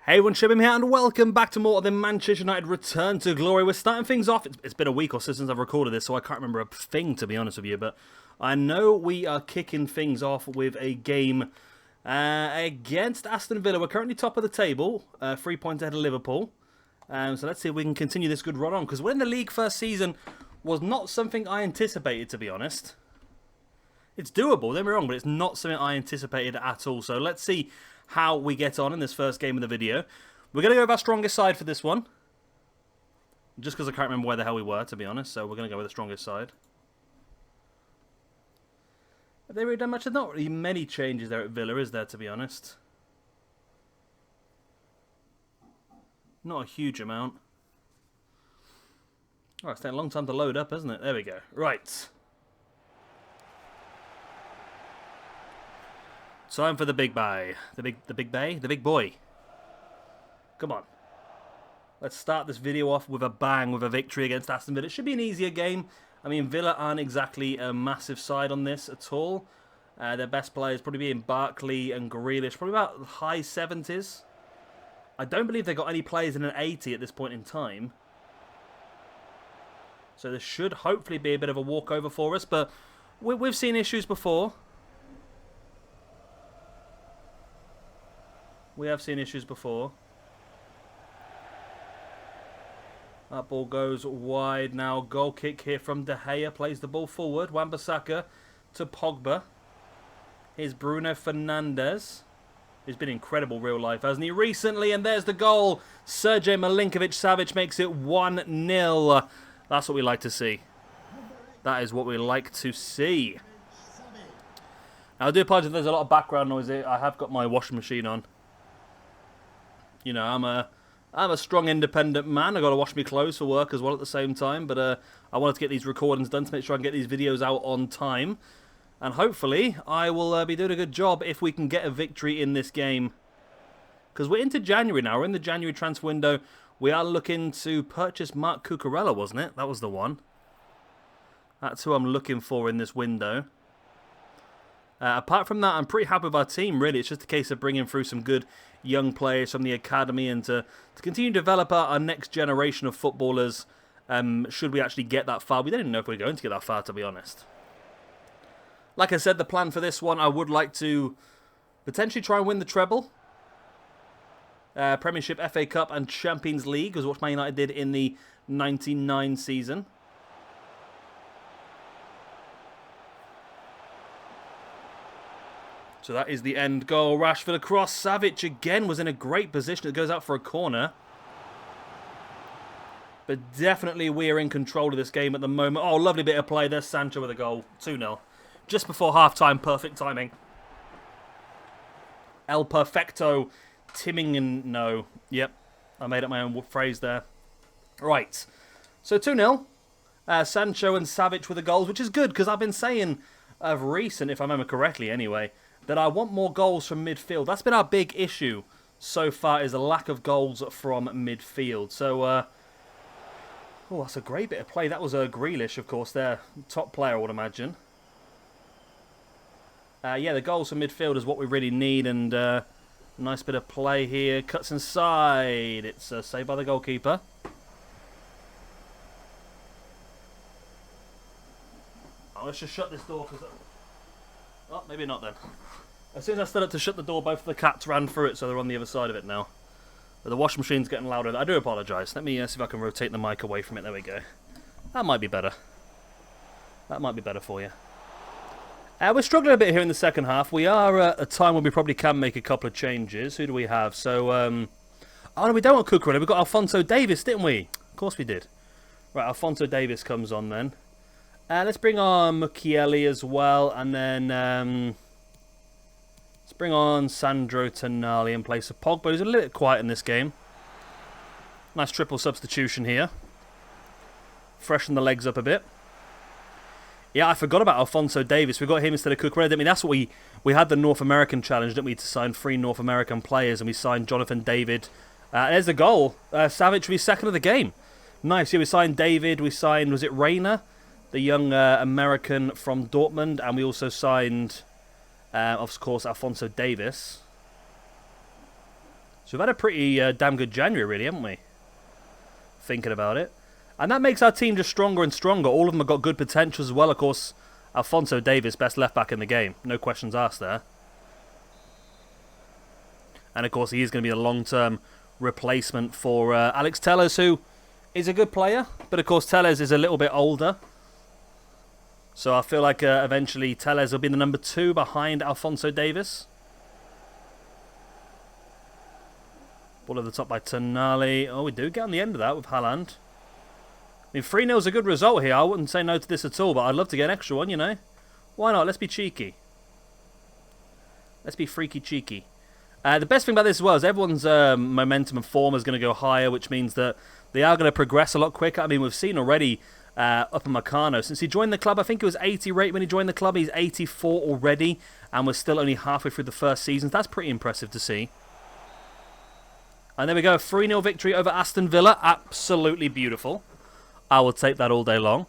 Hey everyone, Shibim here, and welcome back to more of the Manchester United Return to Glory. We're starting things off. It's been a week or so since I've recorded this, so I can't remember a thing, to be honest with you. But I know we are kicking things off with a game against Aston Villa. We're currently top of the table, 3 points ahead of Liverpool. So let's see if we can continue this good run on. Because winning the league first season was not something I anticipated, to be honest. It's doable, don't get me wrong, but it's not something I anticipated at all. So let's see how we get on in this first game of the video. We're going to go with our strongest side for this one. Just because I can't remember where the hell we were, to be honest. So we're going to go with the strongest side. Have they really done much? There's not really many changes there at Villa, is there, to be honest? Not a huge amount. Oh, it's taking a long time to load up, isn't it? There we go. Right. Time for the big boy. The big boy. Come on. Let's start this video off with a bang, with a victory against Aston Villa. It should be an easier game. I mean, Villa aren't exactly a massive side on this at all. Their best players probably being Barkley and Grealish, probably about high 70s. I don't believe they've got any players in an 80 at this point in time. So this should hopefully be a bit of a walkover for us, but we've seen issues before. We have seen issues before. That ball goes wide now. Goal kick here from De Gea. Plays the ball forward. Wan-Bissaka to Pogba. Here's Bruno Fernandes, who's been incredible real life, hasn't he, recently? And there's the goal. Sergej Milinkovic-Savic makes it 1-0. That's what we like to see. That is what we like to see. Now, I do apologize if there's a lot of background noise here. I have got my washing machine on. You know, I'm a strong, independent man. I got to wash my clothes for work as well at the same time. But I wanted to get these recordings done to make sure I can get these videos out on time. And hopefully, I will be doing a good job if we can get a victory in this game. Because we're into January now. We're in the January transfer window. We are looking to purchase Mark Cucurella, wasn't it? That was the one. That's who I'm looking for in this window. Apart from that, I'm pretty happy with our team, really. It's just a case of bringing through some good young players from the academy and to continue to develop our next generation of footballers, should we actually get that far. We don't even know if we're going to get that far, to be honest. Like I said, the plan for this one, I would like to potentially try and win the treble. Premiership, FA Cup and Champions League was what Man United did in the 99 season. So that is the end goal. Rashford across. Savic again was in a great position. It goes out for a corner. But definitely we are in control of this game at the moment. Oh, lovely bit of play. There's Sancho with a goal. 2-0. Just before half-time. Perfect timing. El Perfecto. Timmingen. No. Yep. I made up my own phrase there. Right. So 2-0. Sancho and Savic with the goals, which is good because I've been saying of recent, if I remember correctly anyway, that I want more goals from midfield. That's been our big issue so far, is a lack of goals from midfield. So, oh, that's a great bit of play. That was Grealish, of course, their top player, I would imagine. Yeah, the goals from midfield is what we really need, and nice bit of play here. Cuts inside. It's saved by the goalkeeper. Oh, let's just shut this door. Oh, maybe not then. As soon as I stood up to shut the door, both of the cats ran through it, so they're on the other side of it now. But the washing machine's getting louder. I do apologise. Let me see if I can rotate the mic away from it. There we go. That might be better. That might be better for you. We're struggling a bit here in the second half. We are at a time when we probably can make a couple of changes. Who do we have? So, oh no, we don't want Cucurella. We've got Alphonso Davies, didn't we? Of course we did. Right, Alphonso Davies comes on then. Let's bring on Mukiele as well, and then let's bring on Sandro Tonali in place of Pogba, who's a little bit quiet in this game. Nice triple substitution here. Freshen the legs up a bit. Yeah, I forgot about Alphonso Davies. We got him instead of Cucurella. I mean, that's what we had the North American challenge, didn't we, to sign 3 North American players, and we signed Jonathan David. There's the goal. Savic will be second of the game. Nice. Yeah, we signed David. We signed, was it Reina? The young American from Dortmund, and we also signed, of course, Alphonso Davies. So we've had a pretty damn good January, really, haven't we? Thinking about it. And that makes our team just stronger and stronger. All of them have got good potential as well. Of course, Alphonso Davies, best left-back in the game. No questions asked there. And, of course, he is going to be a long-term replacement for Alex Telles, who is a good player. But, of course, Telles is a little bit older. So I feel like eventually Telles will be the number 2 behind Alphonso Davies. Ball at the top by Tonali. Oh, we do get on the end of that with Haaland. I mean, 3-0 is a good result here. I wouldn't say no to this at all, but I'd love to get an extra one, you know. Why not? Let's be cheeky. Let's be freaky cheeky. The best thing about this as well is everyone's momentum and form is going to go higher, which means that they are going to progress a lot quicker. I mean, we've seen already Upamecano, since he joined the club, I think it was 80 rate when he joined the club. He's 84 already, and we're still only halfway through the first season. That's pretty impressive to see. And there we go, 3-0 victory over Aston Villa. Absolutely beautiful. I will take that all day long.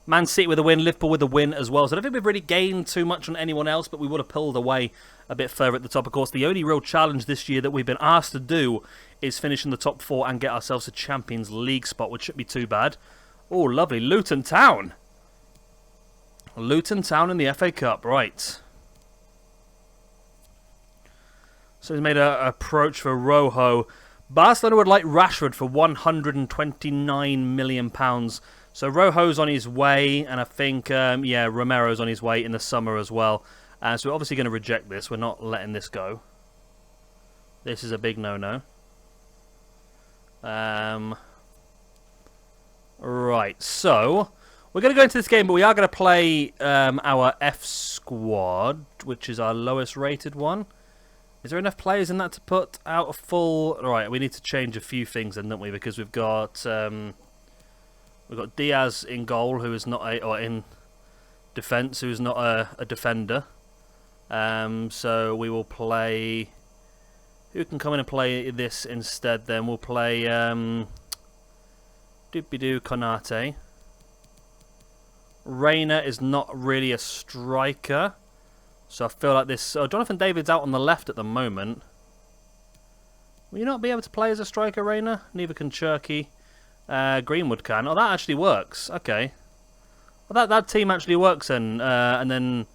Man City with a win, Liverpool with a win as well. So I don't think we've really gained too much on anyone else, but we would have pulled away a bit further at the top. Of course, the only real challenge this year that we've been asked to do is finish in the top 4 and get ourselves a Champions League spot, which shouldn't be too bad. Oh, lovely. Luton Town. Luton Town in the FA Cup. Right. So he's made an approach for Rojo. Barcelona would like Rashford for £129 million. So Rojo's on his way, and I think, yeah, Romero's on his way in the summer as well. So we're obviously going to reject this. We're not letting this go. This is a big no-no. Right, so we're going to go into this game, but we are going to play our F squad, which is our lowest rated one. Is there enough players in that to put out a full... Right, we need to change a few things then, don't we? Because we've got Diaz in goal, who is not a... Or in defence, who is not a defender. So we will play... Who can come in and play this instead then? We'll play... Doopy-doo Konate. Reina is not really a striker. So I feel like this... Oh, Jonathan David's out on the left at the moment. Will you not be able to play as a striker, Reina? Neither can Cherky. Greenwood can. Oh, that actually works. Okay. Well, that team actually works then. And then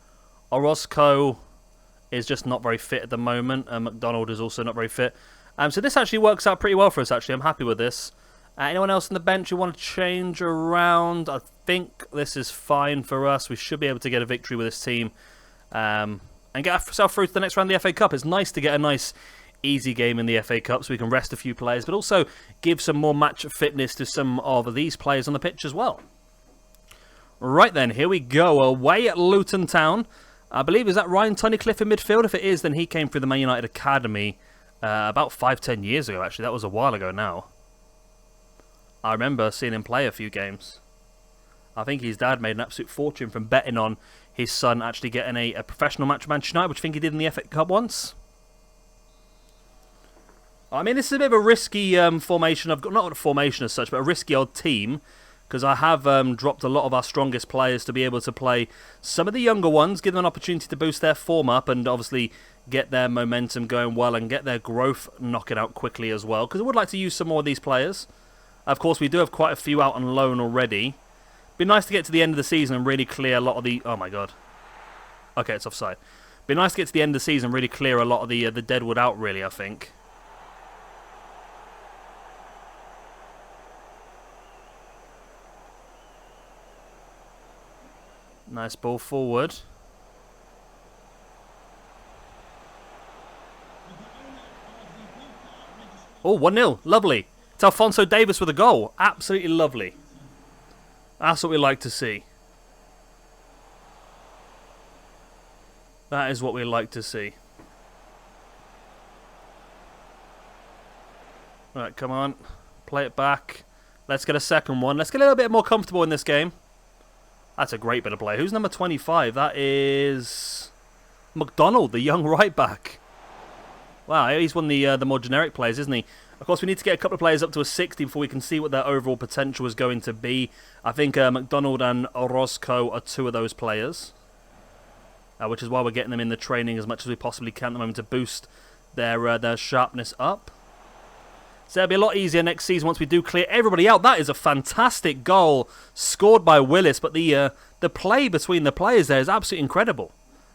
Orozco is just not very fit at the moment. McDonald is also not very fit. So this actually works out pretty well for us, actually. I'm happy with this. Anyone else on the bench you want to change around? I think this is fine for us. We should be able to get a victory with this team. And get ourselves through to the next round of the FA Cup. It's nice to get a nice easy game in the FA Cup so we can rest a few players, but also give some more match fitness to some of these players on the pitch as well. Right then, here we go. Away at Luton Town. I believe, is that Ryan Tunnicliffe in midfield? If it is, then he came through the Man United Academy about 5-10 years ago, actually. That was a while ago now. I remember seeing him play a few games. I think his dad made an absolute fortune from betting on his son actually getting a professional match with Manchester United, which I think he did in the FA Cup once. I mean, this is a bit of a risky formation. I've got not a formation as such, but a risky old team, because I have dropped a lot of our strongest players to be able to play some of the younger ones, give them an opportunity to boost their form up and obviously get their momentum going well and get their growth knocking out quickly as well, because I would like to use some more of these players. Of course, we do have quite a few out on loan already. Be nice to get to the end of the season and really clear a lot of the... Oh my god. Okay, it's offside. Be nice to get to the end of the season and really clear a lot of the deadwood out, really, I think. Nice ball forward. Oh, 1-0. Lovely. It's Alphonso Davies with a goal. Absolutely lovely. That's what we like to see. That is what we like to see. Right, come on. Play it back. Let's get a second one. Let's get a little bit more comfortable in this game. That's a great bit of play. Who's number 25? That is McDonald, the young right back. Wow, he's one of the more generic players, isn't he? Of course, we need to get a couple of players up to a 60 before we can see what their overall potential is going to be. I think McDonald and Orozco are two of those players, which is why we're getting them in the training as much as we possibly can at the moment to boost their sharpness up. So it'll be a lot easier next season once we do clear everybody out. That is a fantastic goal scored by Willis, but the play between the players there is absolutely incredible.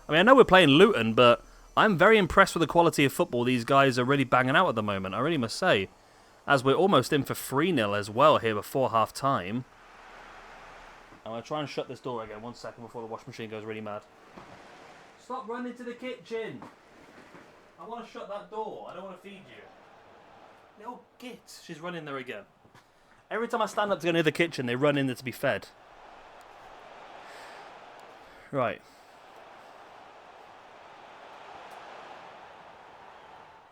I mean, I know we're playing Luton, but I'm very impressed with the quality of football these guys are really banging out at the moment, I really must say. As we're almost in for 3-0 as well here before half-time. I'm going to try and shut this door again 1 second before the washing machine goes really mad. Stop running to the kitchen! I want to shut that door, I don't want to feed you. Little git. She's running there again. Every time I stand up to go near the kitchen, they run in there to be fed. Right.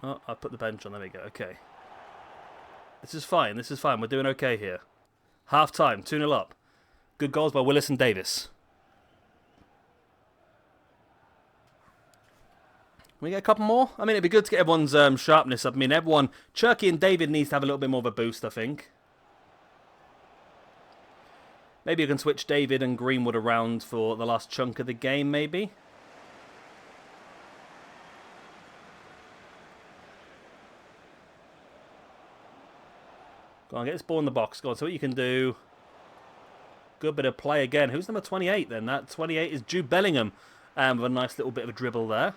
Oh, I put the bench on. There we go. Okay. This is fine. This is fine. We're doing okay here. Half time. 2-0 up. Good goals by Willis and Davis. Can we get a couple more? I mean, it'd be good to get everyone's sharpness up. I mean, everyone... Cherky and David needs to have a little bit more of a boost, I think. Maybe you can switch David and Greenwood around for the last chunk of the game, maybe. Go on, get this ball in the box. Go on, see what you can do. Good bit of play again. Who's number 28 then? That 28 is Jude Bellingham. With a nice little bit of a dribble there.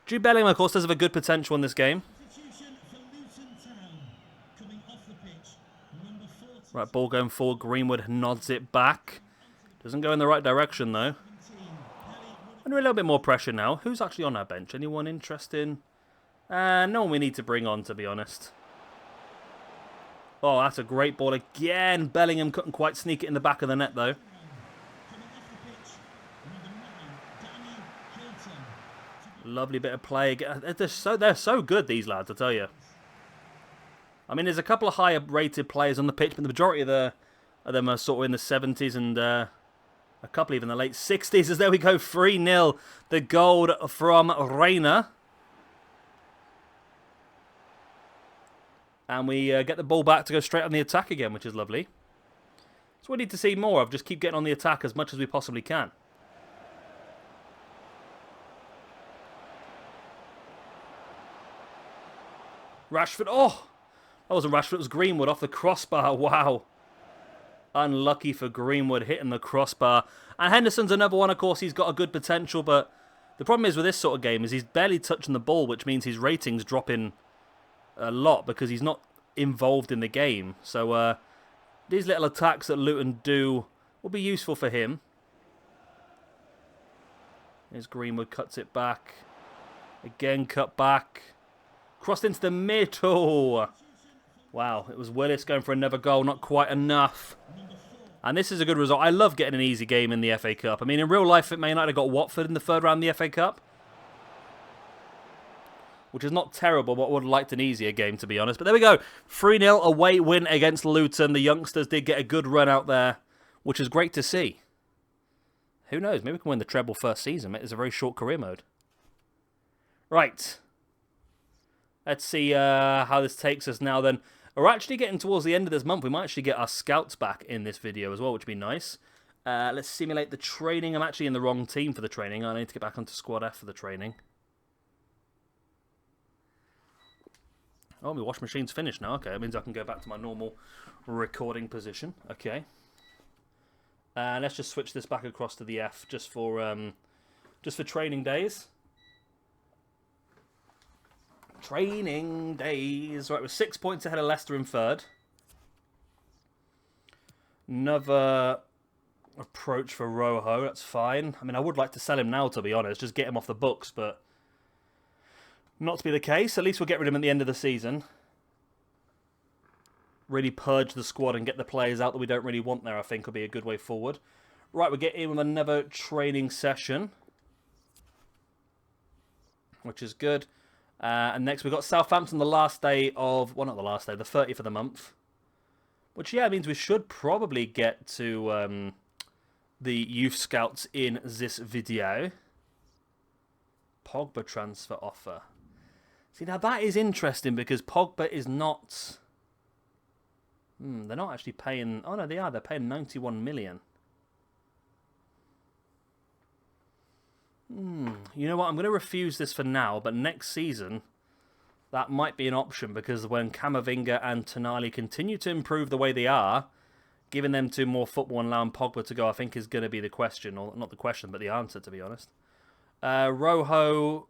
Jude Bellingham, of course, does have a good potential in this game. Right, ball going forward. Greenwood nods it back. Doesn't go in the right direction, though. Under a little bit more pressure now. Who's actually on our bench? Anyone interesting? No one we need to bring on, to be honest. Oh, that's a great ball again. Bellingham couldn't quite sneak it in the back of the net, though. Lovely bit of play. They're so good, these lads, I tell you. I mean, there's a couple of higher rated players on the pitch, but the majority of them are sort of in the 70s and a couple even in the late 60s. As there we go, 3-0. The goal from Reina. And we get the ball back to go straight on the attack again, which is lovely. So we need to see more of. Just keep getting on the attack as much as we possibly can. Rashford. Oh! That wasn't Rashford. It was Greenwood off the crossbar. Wow. Unlucky for Greenwood hitting the crossbar. And Henderson's another one, of course. He's got a good potential, but the problem is with this sort of game is he's barely touching the ball, which means his rating's dropping a lot because he's not involved in the game. So these little attacks that Luton do will be useful for him. Here's Greenwood, cuts it back. Again, cut back. Crossed into the middle. Wow, it was Willis going for another goal. Not quite enough. And this is a good result. I love getting an easy game in the FA Cup. I mean, in real life, Man United got Watford in the third round of the FA Cup. Which is not terrible, but I would have liked an easier game, to be honest. But there we go. 3-0 away win against Luton. The youngsters did get a good run out there, which is great to see. Who knows? Maybe we can win the treble first season. It's a very short career mode. Right. Let's see how this takes us now then. We're actually getting towards the end of this month. We might actually get our scouts back in this video as well, which would be nice. Let's simulate the training. I'm actually in the wrong team for the training. I need to get back onto Squad F for the training. Oh, my wash machine's finished now. Okay, that means I can go back to my normal recording position. Okay. Let's just switch this back across to the F just for training days. Training days. Right, we're 6 points ahead of Leicester in third. Another approach for Rojo. That's fine. I mean, I would like to sell him now, to be honest. Just get him off the books, but not to be the case. At least we'll get rid of him at the end of the season. Really purge the squad and get the players out that we don't really want there, I think, will be a good way forward. Right, we'll get in with another training session, which is good. And next we've got Southampton the last day of... Well, not the last day, the 30th of the month. Which, yeah, means we should probably get to the youth scouts in this video. Pogba transfer offer. See, now that is interesting because Pogba is not... they're not actually paying... Oh, no, they are. They're paying 91 million. You know what? I'm going to refuse this for now, but next season, that might be an option, because when Camavinga and Tonali continue to improve the way they are, giving them to more football and allowing Pogba to go, I think, is going to be the question. Or not the question, but the answer, to be honest. Rojo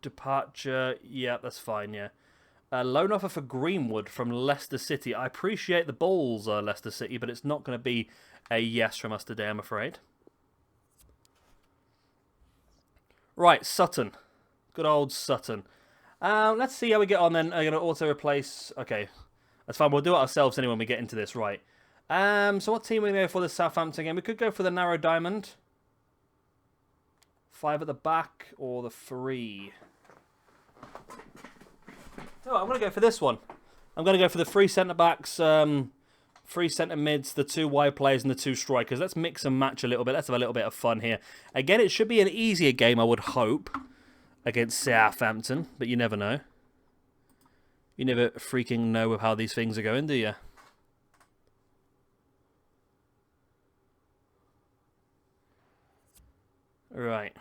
departure. Yeah, that's fine, yeah. Loan offer for Greenwood from Leicester City. I appreciate the balls, Leicester City, but it's not going to be a yes from us today, I'm afraid. Right, Sutton. Good old Sutton. Let's see how we get on then. I'm going to auto-replace. Okay, that's fine. We'll do it ourselves anyway when we get into this. Right. So what team are we going to go for the Southampton game? We could go for the narrow diamond. 5 at the back or the 3. Oh, I'm going to go for this one. I'm going to go for the 3 centre-backs, 3 centre-mids, the 2 wide players and the 2 strikers. Let's mix and match a little bit. Let's have a little bit of fun here. Again, it should be an easier game, I would hope, against Southampton, but you never know. You never freaking know with how these things are going, do you? Right.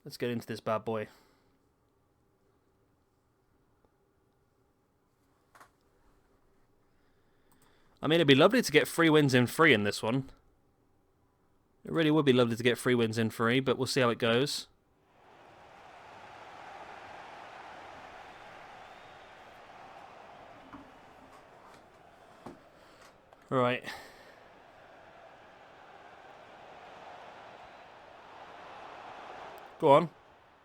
Let's get into this bad boy. I mean, it'd be lovely to get 3 wins in 3 in this one. It really would be lovely to get 3 wins in 3, but we'll see how it goes. Right. Go on.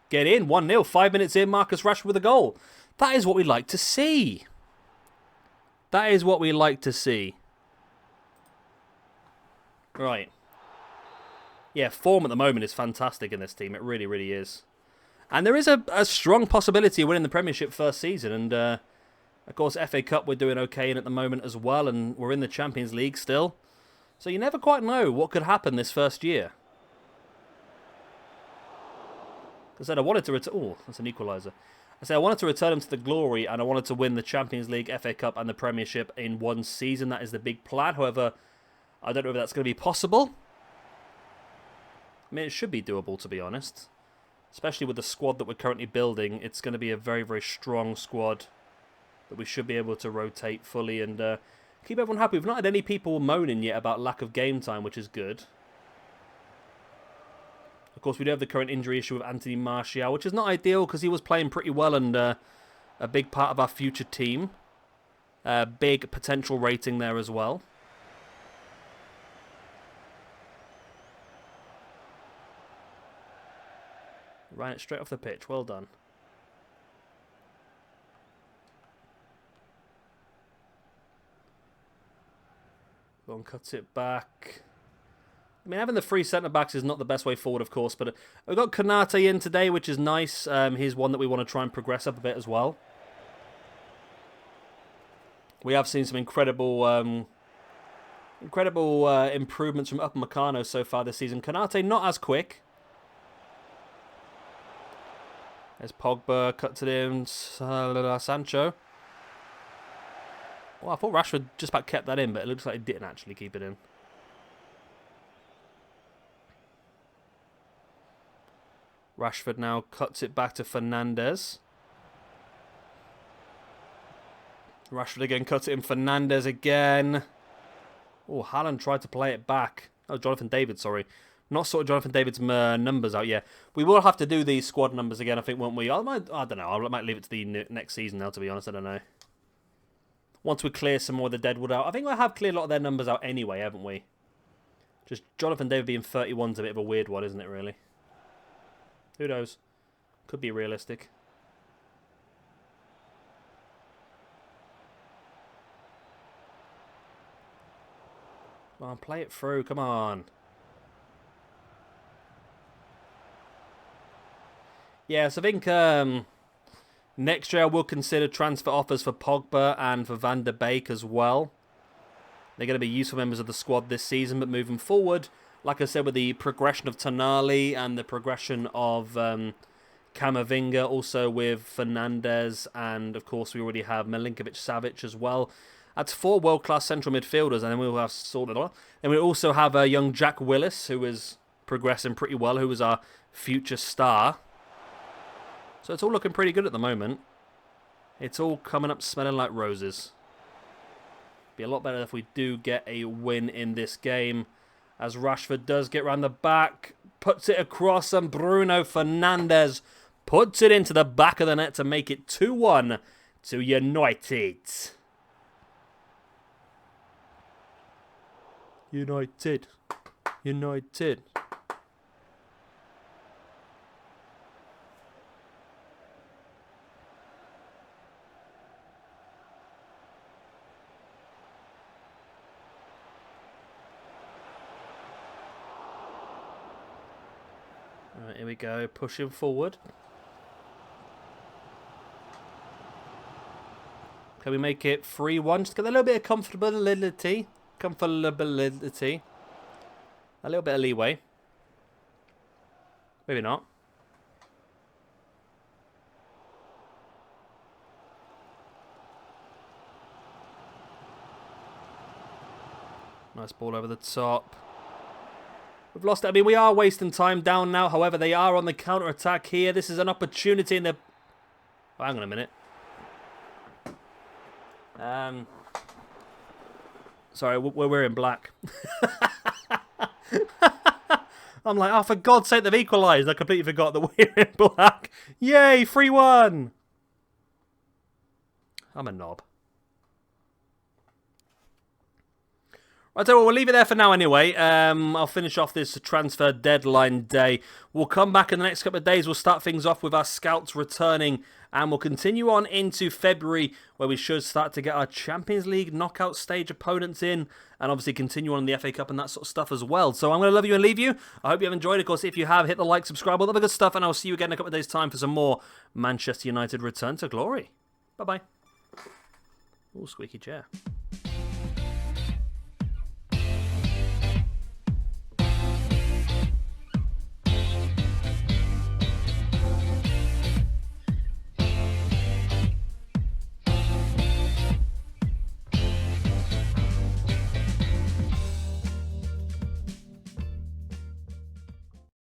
Get in. 1-0. 5 minutes in. Marcus Rashford with a goal. That is what we like to see. That is what we like to see. Right. Yeah, form at the moment is fantastic in this team. It really, really is. And there is a strong possibility of winning the Premiership first season. And, of course, FA Cup we're doing okay in at the moment as well. And we're in the Champions League still. So you never quite know what could happen this first year. I said I wanted to return... Oh, that's an equaliser. I said I wanted to return them to the glory, and I wanted to win the Champions League, FA Cup and the Premiership in one season. That is the big plan. However, I don't know if that's going to be possible. I mean, it should be doable, to be honest. Especially with the squad that we're currently building. It's going to be a very, very strong squad that we should be able to rotate fully and keep everyone happy. We've not had any people moaning yet about lack of game time, which is good. Of course, we do have the current injury issue with Anthony Martial, which is not ideal because he was playing pretty well and a big part of our future team. Big potential rating there as well. Ran it straight off the pitch. Well done. Go on, cuts it back. I mean, having the 3 centre-backs is not the best way forward, of course, but we've got Konate in today, which is nice. He's one that we want to try and progress up a bit as well. We have seen some incredible improvements from Upamecano so far this season. Konate not as quick. There's Pogba, cuts it in, Sancho. Well, I thought Rashford just about kept that in, but it looks like he didn't actually keep it in. Rashford now cuts it back to Fernandes. Rashford again cuts it in. Fernandes again. Oh, Haaland tried to play it back. Oh, Jonathan David, sorry. Not sort of Jonathan David's numbers out yet. We will have to do these squad numbers again, I think, won't we? I don't know. I might leave it to the next season now, to be honest. I don't know. Once we clear some more of the Deadwood out. I think we have cleared a lot of their numbers out anyway, haven't we? Just Jonathan David being 31 is a bit of a weird one, isn't it, really? Who knows? Could be realistic. Come on, play it through. Come on. Yes, I think next year I will consider transfer offers for Pogba and for Van der Beek as well. They're going to be useful members of the squad this season, but moving forward, like I said, with the progression of Tonali and the progression of Camavinga, also with Fernandes, and of course we already have Milinkovic-Savic as well. That's 4 world-class central midfielders, and then we'll have sorted on. And we also have a young Jack Willis, who is progressing pretty well, who was our future star. So it's all looking pretty good at the moment. It's all coming up smelling like roses. Be a lot better if we do get a win in this game. As Rashford does get round the back, puts it across, and Bruno Fernandes puts it into the back of the net to make it 2-1 to United. United. United. Right, here we go, pushing forward. Can we make it 3-1? Just get a little bit of comfortability. Comfortability. A little bit of leeway. Maybe not. Nice ball over the top. We've lost it. I mean, we are wasting time down now. However, they are on the counter-attack here. This is an opportunity in the... Oh, hang on a minute. Sorry, we're in black. I'm like, oh, for God's sake, they've equalised. I completely forgot that we're in black. Yay, 3-1. I'm a knob. Right, so we'll leave it there for now anyway. I'll finish off this transfer deadline day. We'll come back in the next couple of days. We'll start things off with our scouts returning. And we'll continue on into February, where we should start to get our Champions League knockout stage opponents in. And obviously continue on in the FA Cup and that sort of stuff as well. So I'm going to love you and leave you. I hope you have enjoyed. Of course, if you have, hit the like, subscribe, all the good stuff. And I'll see you again in a couple of days' time for some more Manchester United return to glory. Bye-bye. Ooh, squeaky chair.